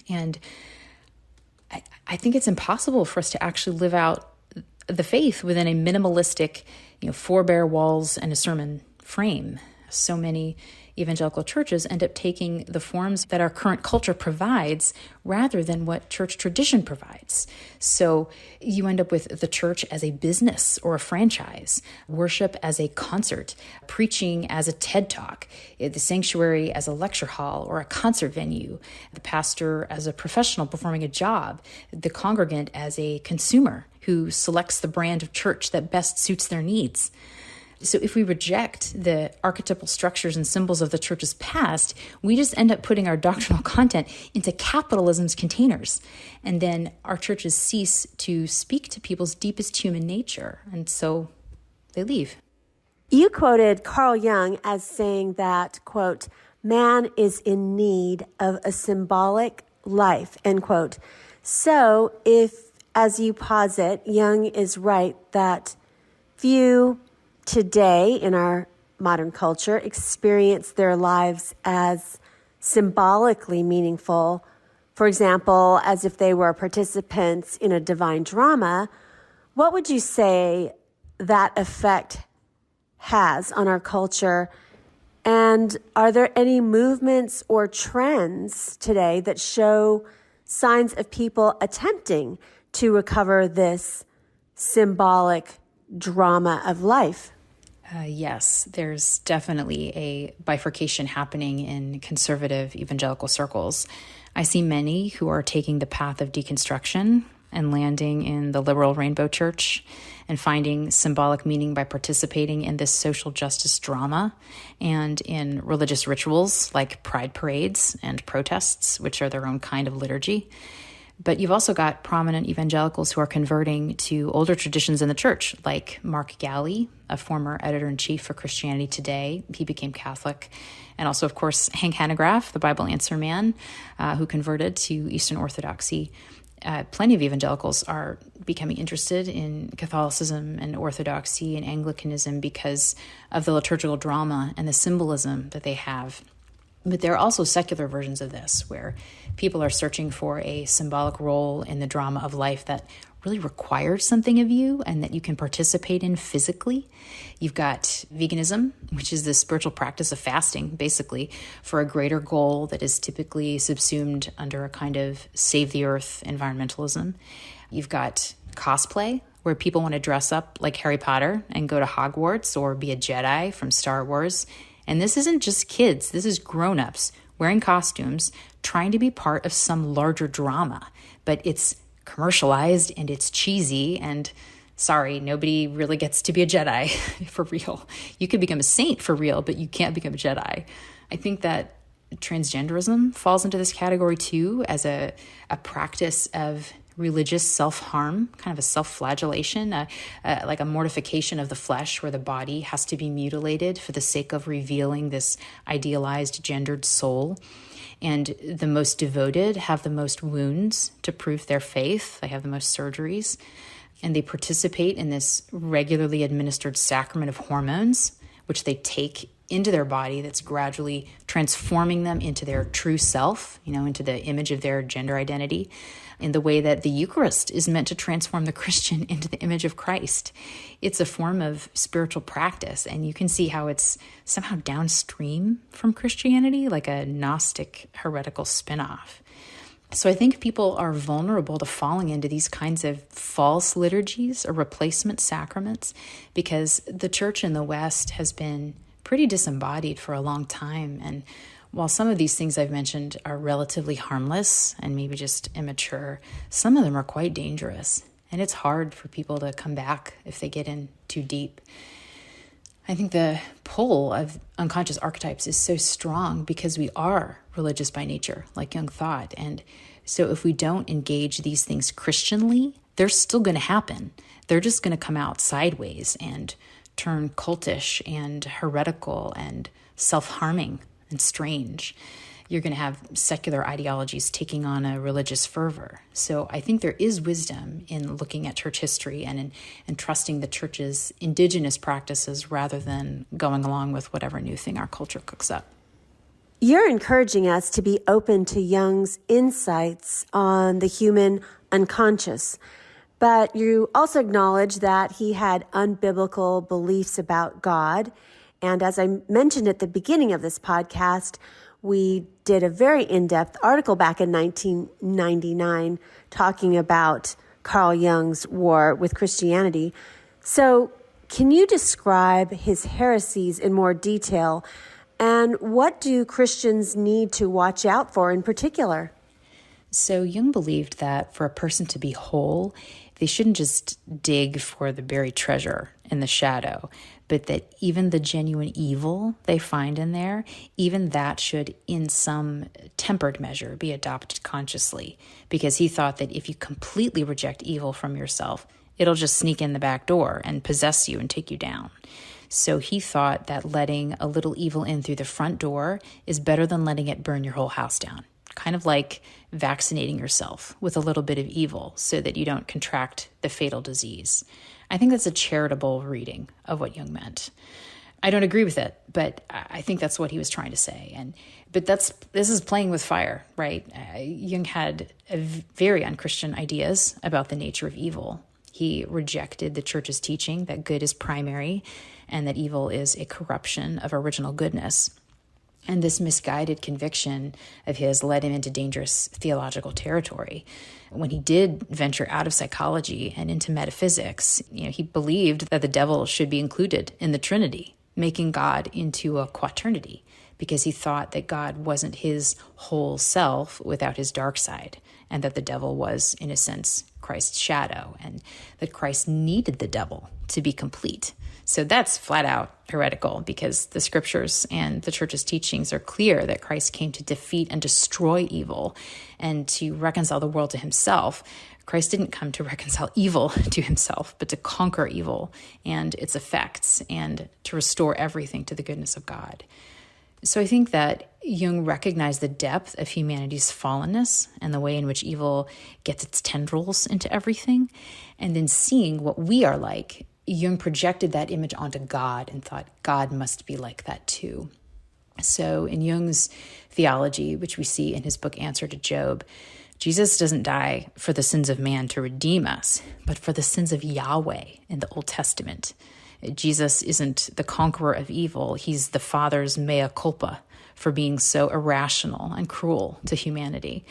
[SPEAKER 3] And I think it's impossible for us to actually live out the faith within a minimalistic, 4 bare walls and a sermon frame. So many evangelical churches end up taking the forms that our current culture provides rather than what church tradition provides. So you end up with the church as a business or a franchise, worship as a concert, preaching as a TED Talk, the sanctuary as a lecture hall or a concert venue, the pastor as a professional performing a job, the congregant as a consumer who selects the brand of church that best suits their needs. So if we reject the archetypal structures and symbols of the church's past, we just end up putting our doctrinal content into capitalism's containers. And then our churches cease to speak to people's deepest human nature. And so they leave.
[SPEAKER 1] You quoted Carl Jung as saying that, quote, man is in need of a symbolic life, end quote. So if, as you posit, Jung is right that few today in our modern culture experience their lives as symbolically meaningful, for example, as if they were participants in a divine drama, what would you say that effect has on our culture? And are there any movements or trends today that show signs of people attempting to recover this symbolic drama of life?
[SPEAKER 3] Yes, there's definitely a bifurcation happening in conservative evangelical circles. I see many who are taking the path of deconstruction and landing in the liberal rainbow church and finding symbolic meaning by participating in this social justice drama and in religious rituals like pride parades and protests, which are their own kind of liturgy. But you've also got prominent evangelicals who are converting to older traditions in the church, like Mark Galli, a former editor-in-chief for Christianity Today. He became Catholic. And also, of course, Hank Hanegraaff, the Bible Answer Man, who converted to Eastern Orthodoxy. Plenty of evangelicals are becoming interested in Catholicism and Orthodoxy and Anglicanism because of the liturgical drama and the symbolism that they have. But there are also secular versions of this where people are searching for a symbolic role in the drama of life that really requires something of you and that you can participate in physically. You've got veganism, which is the spiritual practice of fasting, basically, for a greater goal that is typically subsumed under a kind of save the earth environmentalism. You've got cosplay, where people want to dress up like Harry Potter and go to Hogwarts or be a Jedi from Star Wars. And this isn't just kids, this is grown-ups wearing costumes, trying to be part of some larger drama. But it's commercialized and it's cheesy, and sorry, nobody really gets to be a Jedi for real. You can become a saint for real, but you can't become a Jedi. I think that transgenderism falls into this category too, as a practice of religious self-harm, kind of a self-flagellation, like a mortification of the flesh where the body has to be mutilated for the sake of revealing this idealized gendered soul. And the most devoted have the most wounds to prove their faith. They have the most surgeries. And they participate in this regularly administered sacrament of hormones, which they take into their body that's gradually transforming them into their true self, into the image of their gender identity, in the way that the Eucharist is meant to transform the Christian into the image of Christ. It's a form of spiritual practice, and you can see how it's somehow downstream from Christianity, like a Gnostic heretical spinoff. So I think people are vulnerable to falling into these kinds of false liturgies or replacement sacraments because the church in the West has been pretty disembodied for a long time. And while some of these things I've mentioned are relatively harmless and maybe just immature, some of them are quite dangerous. And it's hard for people to come back if they get in too deep. I think the pull of unconscious archetypes is so strong because we are religious by nature, like Jung thought. And so if we don't engage these things Christianly, they're still going to happen. They're just going to come out sideways and turn cultish and heretical and self-harming and strange. You're going to have secular ideologies taking on a religious fervor. So I think there is wisdom in looking at church history and in trusting the church's indigenous practices rather than going along with whatever new thing our culture cooks up.
[SPEAKER 1] You're encouraging us to be open to Jung's insights on the human unconscious, but you also acknowledge that he had unbiblical beliefs about God. And as I mentioned at the beginning of this podcast, we did a very in-depth article back in 1999 talking about Carl Jung's war with Christianity. So can you describe his heresies in more detail? And what do Christians need to watch out for in particular?
[SPEAKER 3] So Jung believed that for a person to be whole, they shouldn't just dig for the buried treasure in the shadow, but that even the genuine evil they find in there, even that should, in some tempered measure, be adopted consciously, because he thought that if you completely reject evil from yourself, it'll just sneak in the back door and possess you and take you down. So he thought that letting a little evil in through the front door is better than letting it burn your whole house down. Kind of like vaccinating yourself with a little bit of evil so that you don't contract the fatal disease. I think that's a charitable reading of what Jung meant. I don't agree with it, but I think that's what he was trying to say. But this is playing with fire, right? Jung had very unchristian ideas about the nature of evil. He rejected the church's teaching that good is primary and that evil is a corruption of original goodness. And this misguided conviction of his led him into dangerous theological territory. When he did venture out of psychology and into metaphysics, he believed that the devil should be included in the Trinity, making God into a quaternity, because he thought that God wasn't his whole self without his dark side, and that the devil was, in a sense, Christ's shadow, and that Christ needed the devil to be complete. So that's flat out heretical, because the scriptures and the church's teachings are clear that Christ came to defeat and destroy evil and to reconcile the world to himself. Christ didn't come to reconcile evil to himself, but to conquer evil and its effects and to restore everything to the goodness of God. So I think that Jung recognized the depth of humanity's fallenness and the way in which evil gets its tendrils into everything. And in seeing what we are like, Jung projected that image onto God and thought God must be like that too. So in Jung's theology, which we see in his book Answer to Job, Jesus doesn't die for the sins of man to redeem us, but for the sins of Yahweh in the Old Testament. Jesus isn't the conqueror of evil. He's the Father's mea culpa for being so irrational and cruel to humanity.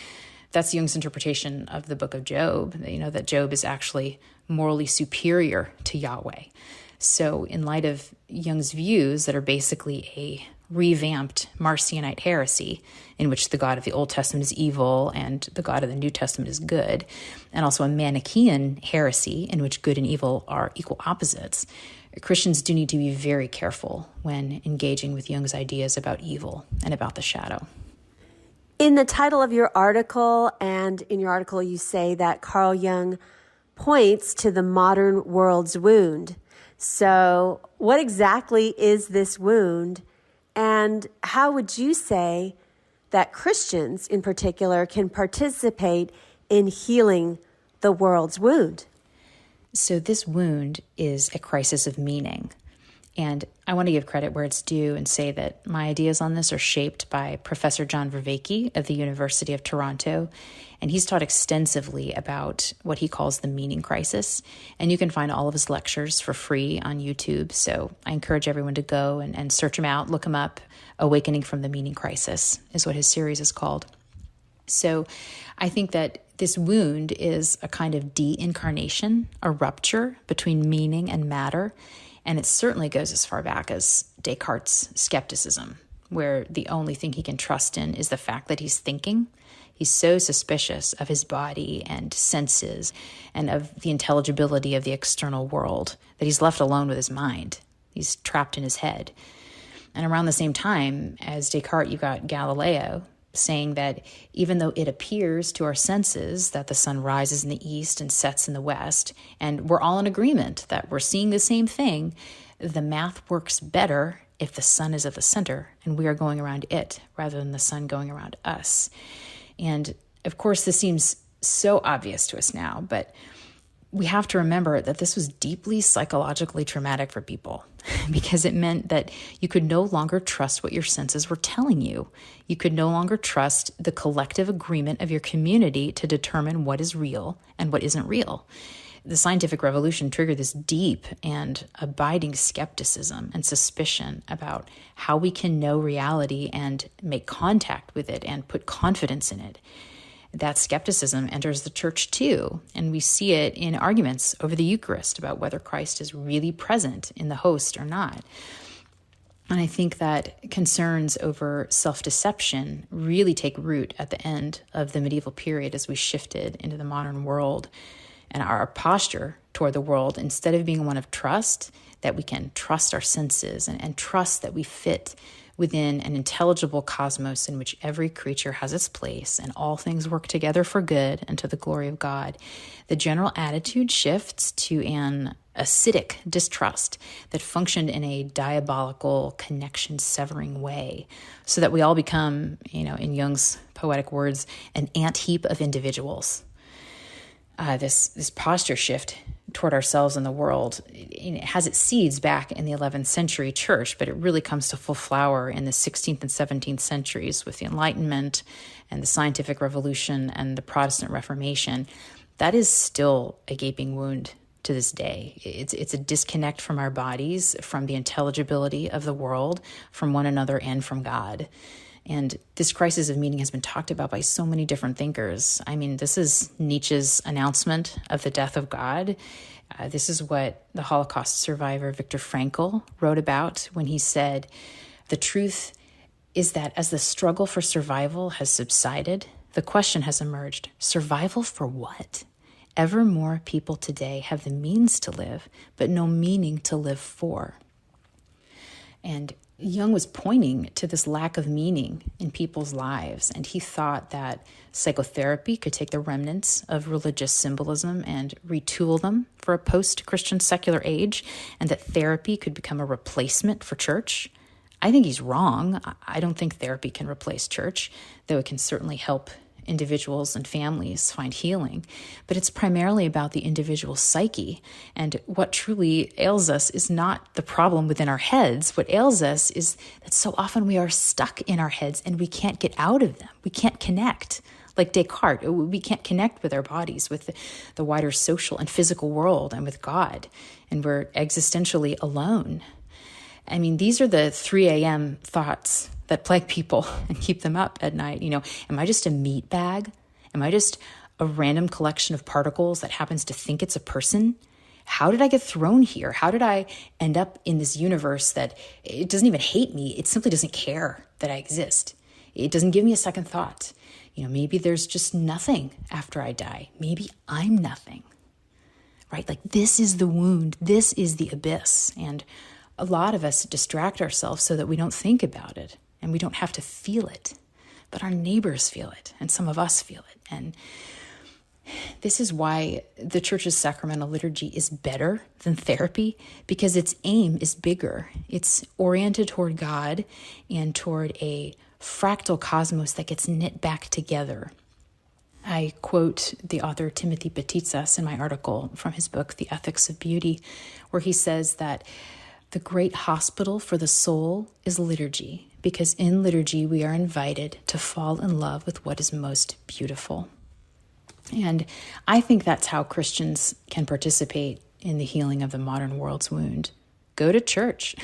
[SPEAKER 3] That's Jung's interpretation of the book of Job, that Job is actually morally superior to Yahweh. So in light of Jung's views that are basically a revamped Marcionite heresy, in which the God of the Old Testament is evil and the God of the New Testament is good, and also a Manichaean heresy in which good and evil are equal opposites, Christians do need to be very careful when engaging with Jung's ideas about evil and about the shadow.
[SPEAKER 1] In the title of your article, and in your article, you say that Carl Jung points to the modern world's wound. So what exactly is this wound? And how would you say that Christians in particular can participate in healing the world's wound?
[SPEAKER 3] So this wound is a crisis of meaning. And I want to give credit where it's due and say that my ideas on this are shaped by Professor John Vervaeke of the University of Toronto. And he's taught extensively about what he calls the meaning crisis. And you can find all of his lectures for free on YouTube. So I encourage everyone to go and search him out, look him up. Awakening from the Meaning Crisis is what his series is called. So I think that this wound is a kind of de-incarnation, a rupture between meaning and matter. And it certainly goes as far back as Descartes' skepticism, where the only thing he can trust in is the fact that he's thinking. He's so suspicious of his body and senses and of the intelligibility of the external world that he's left alone with his mind. He's trapped in his head. And around the same time as Descartes, you got Galileo saying that even though it appears to our senses that the sun rises in the east and sets in the west, and we're all in agreement that we're seeing the same thing, the math works better if the sun is at the center and we are going around it rather than the sun going around us. And of course, this seems so obvious to us now, but we have to remember that this was deeply psychologically traumatic for people because it meant that you could no longer trust what your senses were telling you. You could no longer trust the collective agreement of your community to determine what is real and what isn't real. The scientific revolution triggered this deep and abiding skepticism and suspicion about how we can know reality and make contact with it and put confidence in it. That skepticism enters the church too, and we see it in arguments over the Eucharist about whether Christ is really present in the host or not. And I think that concerns over self-deception really take root at the end of the medieval period as we shifted into the modern world. And our posture toward the world, instead of being one of trust, that we can trust our senses and trust that we fit within an intelligible cosmos in which every creature has its place and all things work together for good and to the glory of God, the general attitude shifts to an acidic distrust that functioned in a diabolical, connection-severing way, so that we all become, in Jung's poetic words, an ant heap of individuals. This posture shift toward ourselves and the world, it has its seeds back in the 11th century church, but it really comes to full flower in the 16th and 17th centuries with the Enlightenment and the scientific revolution and the Protestant Reformation. That is still a gaping wound to this day. It's a disconnect from our bodies, from the intelligibility of the world, from one another, and from God. And this crisis of meaning has been talked about by so many different thinkers. I mean, this is Nietzsche's announcement of the death of God. This is what the Holocaust survivor Viktor Frankl wrote about when he said, "The truth is that as the struggle for survival has subsided, the question has emerged, survival for what? Ever more people today have the means to live, but no meaning to live for." And Jung was pointing to this lack of meaning in people's lives, and he thought that psychotherapy could take the remnants of religious symbolism and retool them for a post-Christian secular age, and that therapy could become a replacement for church. I think he's wrong. I don't think therapy can replace church, though it can certainly help individuals and families find healing. But it's primarily about the individual psyche. And what truly ails us is not the problem within our heads. What ails us is that so often we are stuck in our heads and we can't get out of them. We can't connect. Like Descartes, we can't connect with our bodies, with the wider social and physical world, and with God. And we're existentially alone. I mean, these are the 3 a.m. thoughts that plague people and keep them up at night. Am I just a meat bag? Am I just a random collection of particles that happens to think it's a person? How did I get thrown here? How did I end up in this universe that it doesn't even hate me? It simply doesn't care that I exist. It doesn't give me a second thought. Maybe there's just nothing after I die. Maybe I'm nothing, right? Like, this is the wound. This is the abyss. And a lot of us distract ourselves so that we don't think about it and we don't have to feel it. But our neighbors feel it, and some of us feel it. And this is why the church's sacramental liturgy is better than therapy, because its aim is bigger. It's oriented toward God and toward a fractal cosmos that gets knit back together. I quote the author Timothy Patitsas in my article from his book, The Ethics of Beauty, where he says that the great hospital for the soul is liturgy, because in liturgy we are invited to fall in love with what is most beautiful. And I think that's how Christians can participate in the healing of the modern world's wound. Go to church,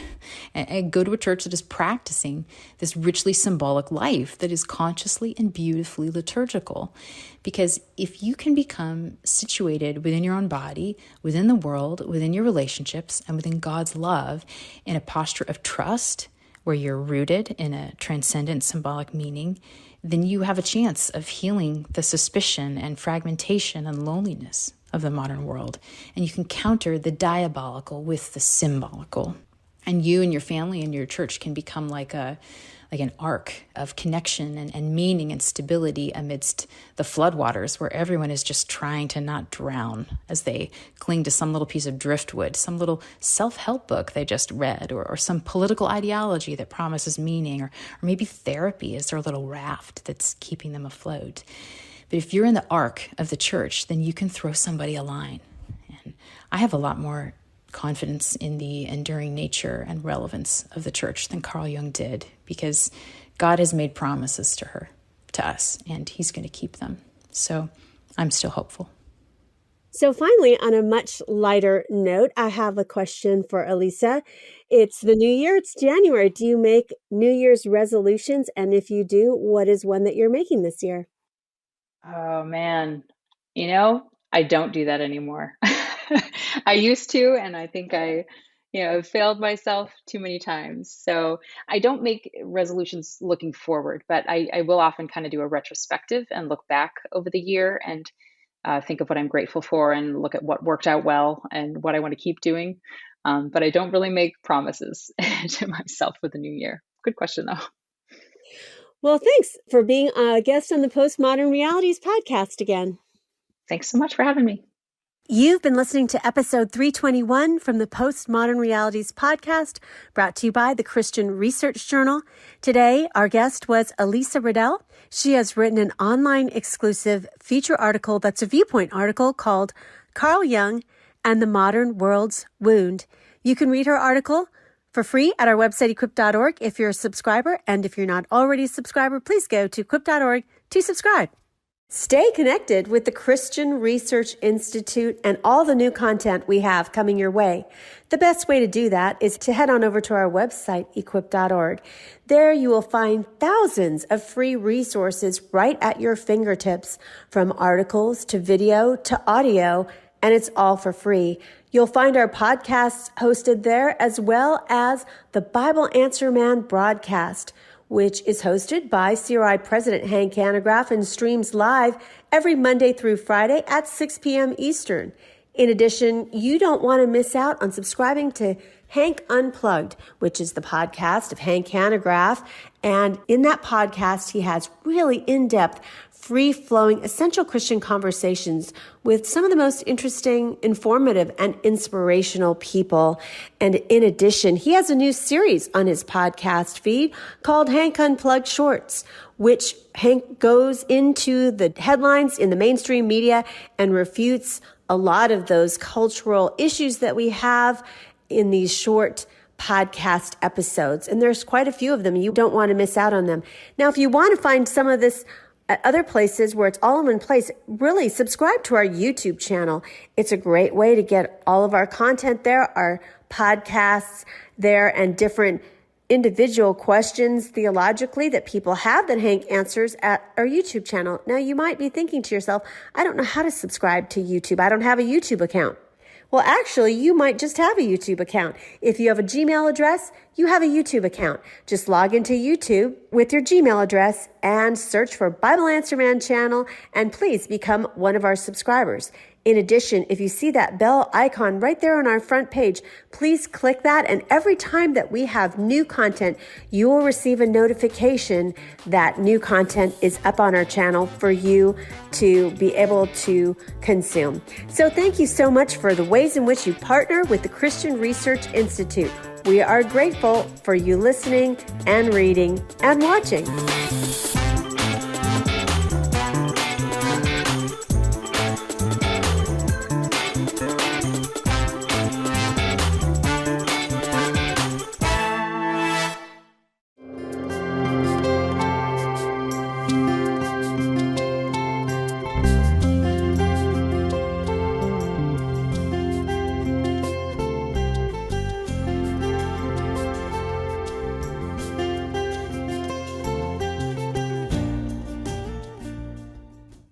[SPEAKER 3] and go to a church that is practicing this richly symbolic life that is consciously and beautifully liturgical. Because if you can become situated within your own body, within the world, within your relationships, and within God's love in a posture of trust, where you're rooted in a transcendent symbolic meaning, then you have a chance of healing the suspicion and fragmentation and loneliness of the modern world. And you can counter the diabolical with the symbolical. And you and your family and your church can become like an ark of connection and meaning and stability amidst the floodwaters, where everyone is just trying to not drown as they cling to some little piece of driftwood, some little self-help book they just read, or some political ideology that promises meaning, or maybe therapy is their little raft that's keeping them afloat. But if you're in the ark of the church, then you can throw somebody a line. And I have a lot more confidence in the enduring nature and relevance of the church than Carl Jung did, because God has made promises to us, and he's going to keep them. So I'm still hopeful.
[SPEAKER 1] So finally, on a much lighter note, I have a question for Elisa. It's the new year. It's January. Do you make New Year's resolutions? And if you do, what is one that you're making this year?
[SPEAKER 2] Oh man, I don't do that anymore. I used to, and I think I failed myself too many times. So I don't make resolutions looking forward, but I will often kind of do a retrospective and look back over the year and think of what I'm grateful for and look at what worked out well and what I want to keep doing. But I don't really make promises to myself for the new year. Good question, though.
[SPEAKER 1] Well, thanks for being a guest on the Postmodern Realities podcast again.
[SPEAKER 2] Thanks so much for having me.
[SPEAKER 1] You've been listening to episode 321 from the Postmodern Realities podcast, brought to you by the Christian Research Journal. Today, our guest was Elisa Riddell. She has written an online exclusive feature article that's a viewpoint article called Carl Jung and the Modern World's Wound. You can read her article for free at our website, equip.org, if you're a subscriber. And if you're not already a subscriber, please go to equip.org to subscribe. Stay connected with the Christian Research Institute and all the new content we have coming your way. The best way to do that is to head on over to our website, equip.org. There you will find thousands of free resources right at your fingertips, from articles to video to audio, and it's all for free. You'll find our podcasts hosted there, as well as the Bible Answer Man broadcast, which is hosted by CRI President Hank Hanegraaff and streams live every Monday through Friday at 6 p.m. Eastern. In addition, you don't want to miss out on subscribing to Hank Unplugged, which is the podcast of Hank Hanegraaff. And in that podcast, he has really in-depth, free-flowing, essential Christian conversations with some of the most interesting, informative, and inspirational people. And in addition, he has a new series on his podcast feed called Hank Unplugged Shorts, which Hank goes into the headlines in the mainstream media and refutes a lot of those cultural issues that we have in these short podcast episodes. And there's quite a few of them. You don't want to miss out on them. Now, if you want to find some of this at other places where it's all in one place, really subscribe to our YouTube channel. It's a great way to get all of our content there, our podcasts there, and different individual questions theologically that people have that Hank answers at our YouTube channel. Now, you might be thinking to yourself, I don't know how to subscribe to YouTube. I don't have a YouTube account. Well, actually, you might just have a YouTube account. If you have a Gmail address, you have a YouTube account. Just log into YouTube with your Gmail address and search for Bible Answer Man channel, and please become one of our subscribers. In addition, if you see that bell icon right there on our front page, please click that, and every time that we have new content, you will receive a notification that new content is up on our channel for you to be able to consume. So thank you so much for the ways in which you partner with the Christian Research Institute. We are grateful for you listening and reading and watching.